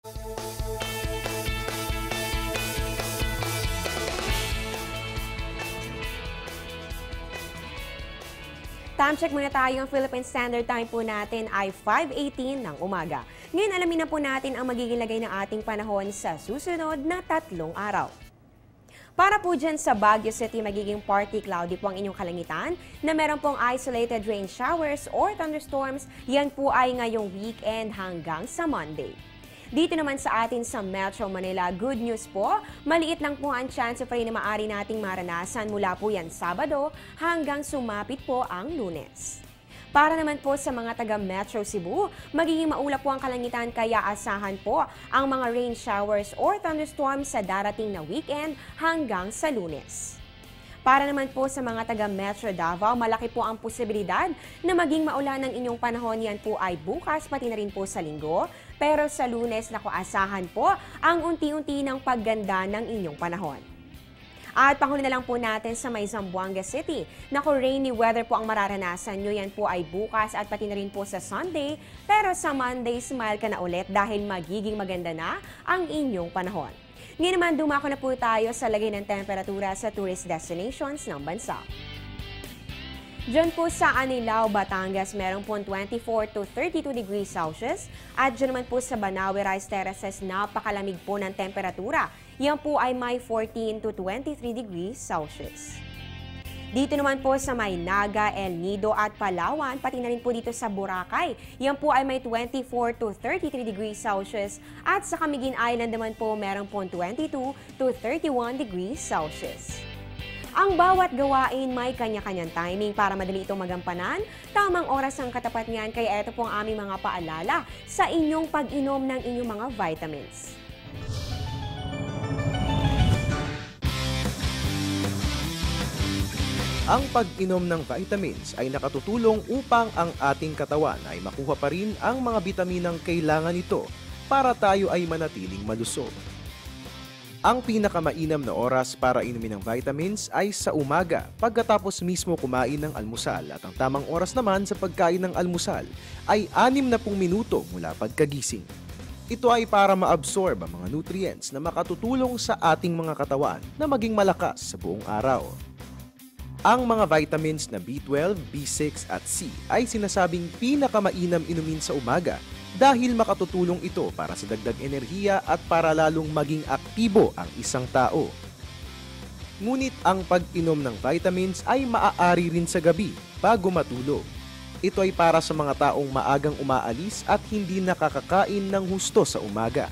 Time check muna tayo. Ang Philippine Standard Time po natin ay 5:18 ng umaga. Ngayon alamin na po natin ang magiging lagay ng ating panahon sa susunod na 3 araw. Para po dyan sa Baguio City, magiging partly cloudy po ang inyong kalangitan na meron pong isolated rain showers or thunderstorms. Yan po ay ngayong weekend hanggang sa Monday. Dito naman sa atin sa Metro Manila, good news po, maliit lang po ang chance of rain na maaari nating maranasan mula po yan Sabado hanggang sumapit po ang Lunes. Para naman po sa mga taga Metro Cebu, magiging maulap po ang kalangitan kaya asahan po ang mga rain showers or thunderstorms sa darating na weekend hanggang sa Lunes. Para naman po sa mga taga Metro Davao, malaki po ang posibilidad na maging maulan ng inyong panahon. Yan po ay bukas pati na rin po sa Linggo. Pero sa Lunes, naku, asahan po ang unti-unti ng pagganda ng inyong panahon. At panghuli na lang po natin sa may Zamboanga City. Naku, rainy weather po ang mararanasan nyo. Yan po ay bukas at pati na rin po sa Sunday. Pero sa Monday, smile ka na ulit dahil magiging maganda na ang inyong panahon. Ngayon naman, dumako na po tayo sa lagay ng temperatura sa tourist destinations ng bansa. Diyan po sa Anilao, Batangas, meron po 24 to 32 degrees Celsius. At diyan naman po sa Banawe Rice Terraces, napakalamig po ng temperatura. Yan po ay may 14 to 23 degrees Celsius. Dito naman po sa may Naga, El Nido at Palawan, pati na rin po dito sa Boracay. Yan po ay may 24 to 33 degrees Celsius. At sa Camiguin Island naman po, meron po 22 to 31 degrees Celsius. Ang bawat gawain may kanya-kanyang timing para madali itong magampanan. Tamang oras ang katapat niyan, kaya ito po ang aming mga paalala sa inyong pag-inom ng inyong mga vitamins. Ang pag-inom ng vitamins ay nakatutulong upang ang ating katawan ay makuha pa rin ang mga bitaminang kailangan nito para tayo ay manatiling malusog. Ang pinakamainam na oras para inumin ng vitamins ay sa umaga pagkatapos mismo kumain ng almusal, at ang tamang oras naman sa pagkain ng almusal ay 60 minuto mula pagkagising. Ito ay para ma-absorb ang mga nutrients na makatutulong sa ating mga katawan na maging malakas sa buong araw. Ang mga vitamins na B12, B6 at C ay sinasabing pinakamainam inumin sa umaga dahil makatutulong ito para sa dagdag enerhiya at para lalong maging aktibo ang isang tao. Ngunit ang pag-inom ng vitamins ay maaari rin sa gabi bago matulog. Ito ay para sa mga taong maagang umaalis at hindi nakakakain ng husto sa umaga.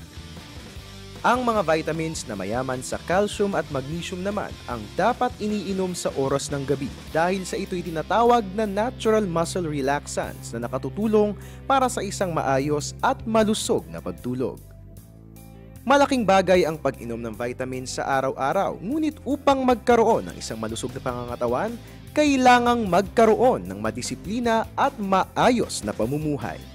Ang mga vitamins na mayaman sa calcium at magnesium naman ang dapat iniinom sa oras ng gabi dahil sa ito'y tinatawag na natural muscle relaxants na nakatutulong para sa isang maayos at malusog na pagtulog. Malaking bagay ang pag-inom ng vitamins sa araw-araw, ngunit upang magkaroon ng isang malusog na pangangatawan, kailangang magkaroon ng madisiplina at maayos na pamumuhay.